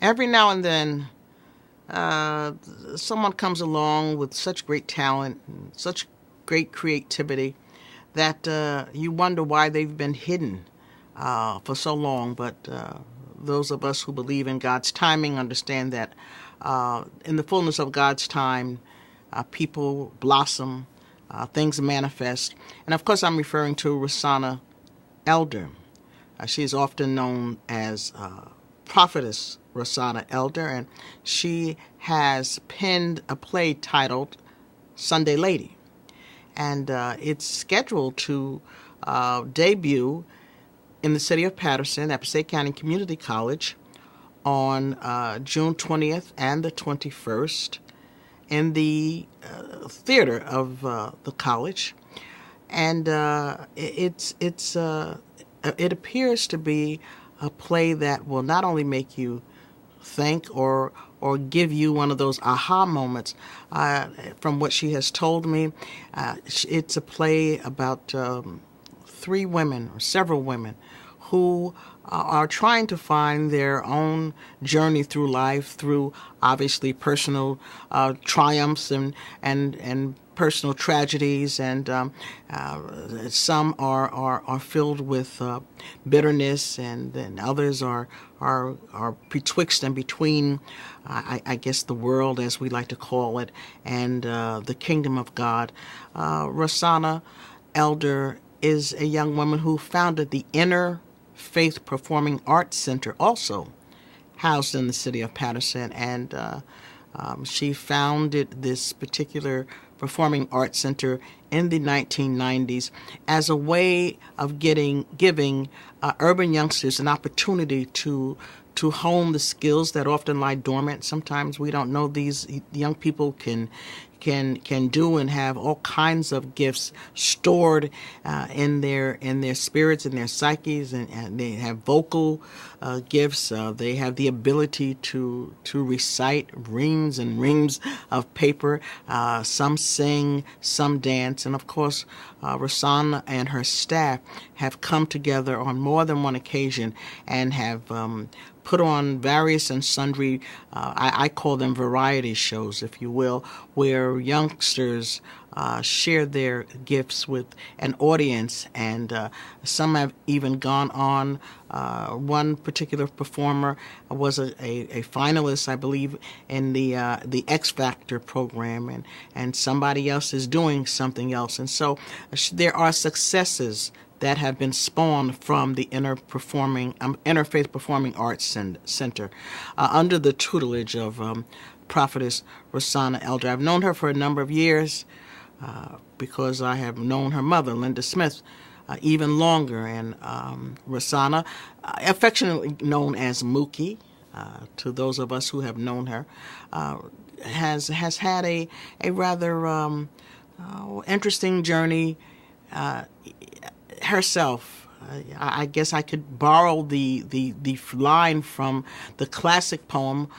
Every now and then, uh, someone comes along with such great talent, and such great creativity that you wonder why they've been hidden for so long. But those of us who believe in God's timing understand that in the fullness of God's time, people blossom, things manifest. And of course, I'm referring to Rosanna Elder. She is often known as Prophetess Rosanna Elder, and she has penned a play titled Sunday Lady. And it's scheduled to debut in the city of Patterson at Passaic County Community College on June 20th and the 21st in the theater of the college. And it appears to be a play that will not only make you think or give you one of those aha moments. From what she has told me, it's a play about three women or several women who are trying to find their own journey through life, through obviously personal triumphs and personal tragedies, and some are filled with bitterness, and others are betwixt and between, I guess, the world, as we like to call it, and the kingdom of God. Rosanna Elder is a young woman who founded the Inner Faith Performing Arts Center, also housed in the city of Patterson, and she founded this particular Performing Arts Center in the 1990s as a way of giving urban youngsters an opportunity to hone the skills that often lie dormant. Sometimes we don't know these young people can do and have all kinds of gifts stored in their spirits, in their psyches, and they have vocal gifts. They have the ability to recite reams and reams of paper. Some sing, some dance, and of course, Rosanna and her staff have come together on more than one occasion and have put on various and sundry, I call them variety shows, if you will, where youngsters share their gifts with an audience, and some have even gone on. One particular performer was a finalist, I believe, in the X Factor program, and somebody else is doing something else. And so there are successes that have been spawned from the Interfaith Performing Arts Center under the tutelage of Prophetess Rosanna Elder. I've known her for a number of years because I have known her mother, Linda Smith, even longer. And Rosanna, affectionately known as Mookie, to those of us who have known her, has had a rather interesting journey herself. I guess I could borrow the line from the classic poem,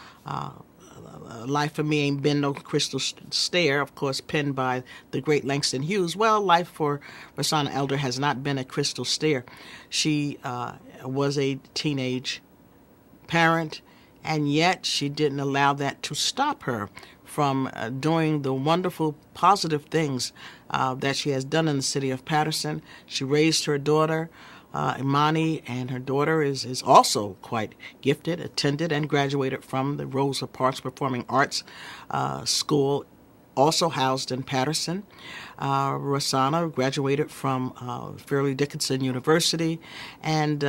Life for Me Ain't Been No Crystal Stair, of course, penned by the great Langston Hughes. Well, life for Rosanna Elder has not been a crystal stair. She was a teenage parent, and yet she didn't allow that to stop her from doing the wonderful, positive things that she has done in the city of Patterson. She raised her daughter, Imani, and her daughter is also quite gifted, attended and graduated from the Rosa Parks Performing Arts School, also housed in Patterson. Rosanna graduated from Fairleigh Dickinson University, and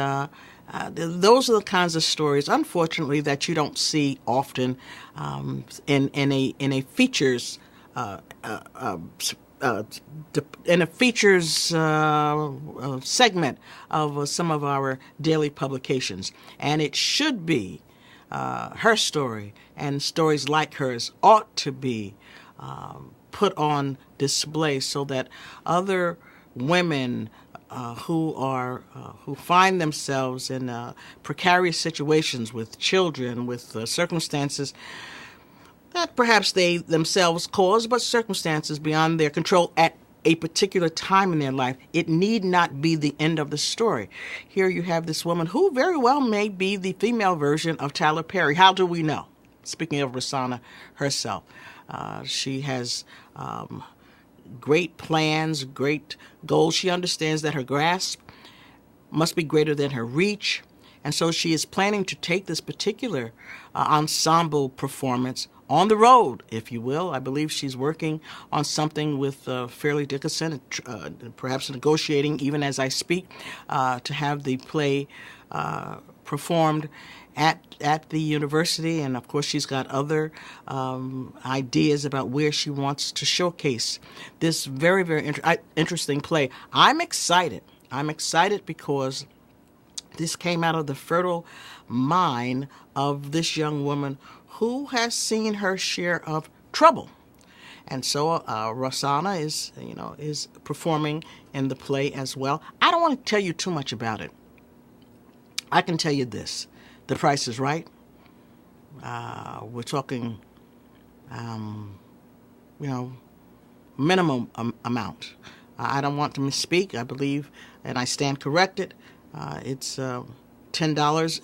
those are the kinds of stories, unfortunately, that you don't see often in a features segment of some of our daily publications. And it should be her story, and stories like hers ought to be put on display so that other women who find themselves in precarious situations with children, with circumstances that perhaps they themselves caused, but circumstances beyond their control at a particular time in their life. It need not be the end of the story. Here you have this woman who very well may be the female version of Tyler Perry. How do we know? Speaking of Rosanna herself, she has great plans, great goals. She understands that her grasp must be greater than her reach. And so she is planning to take this particular ensemble performance on the road, if you will. I believe she's working on something with Fairleigh Dickinson, perhaps negotiating even as I speak, to have the play performed at the university. And of course she's got other ideas about where she wants to showcase this very, very interesting play. I'm excited. I'm excited because this came out of the fertile mind of this young woman who has seen her share of trouble. And so Rosanna is performing in the play as well. I don't want to tell you too much about it. I can tell you this. The price is right. We're talking, minimum amount. I don't want to misspeak. I believe, and I stand corrected, it's $10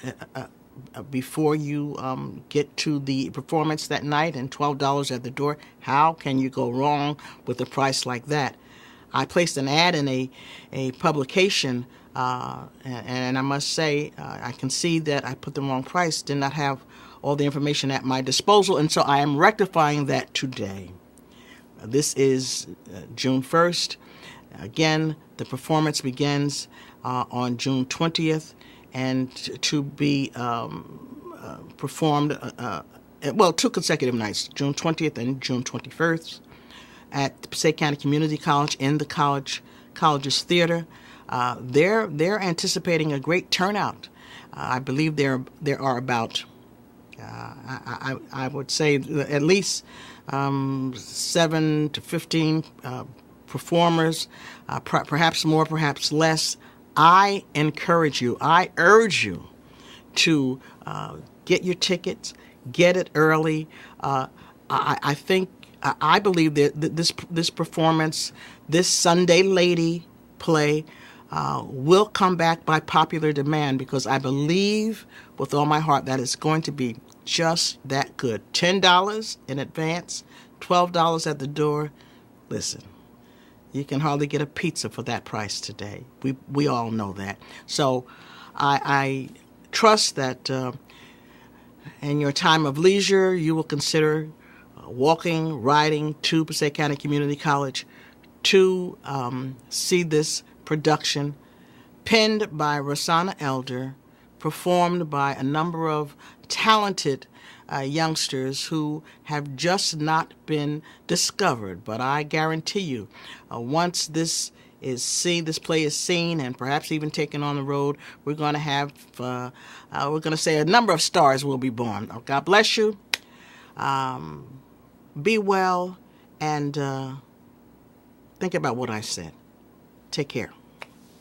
before you get to the performance that night and $12 at the door. How can you go wrong with a price like that? I placed an ad in a publication, and I must say I can see that I put the wrong price, did not have all the information at my disposal, and so I am rectifying that today. This is June 1st. Again, the performance begins on June 20th and to be performed, 2 consecutive nights, June 20th and June 21st at the Passaic County Community College in the college's theater. They're anticipating a great turnout. I believe there are about, I would say at least 7 to 15 performers, perhaps more, perhaps less. I encourage you, I urge you to get your tickets, get it early. I believe that this performance, this Sunday Lady play, will come back by popular demand, because I believe with all my heart that it's going to be just that good. $10 in advance, $12 at the door. Listen, you can hardly get a pizza for that price today. We all know that. So I trust that in your time of leisure, you will consider riding to Passaic County Community College to see this production penned by Rosanna Elder, performed by a number of talented youngsters who have just not been discovered. But I guarantee you, once this play is seen and perhaps even taken on the road, we're going to have, say a number of stars will be born. Oh, God bless you. Be well, and think about what I said. Take care.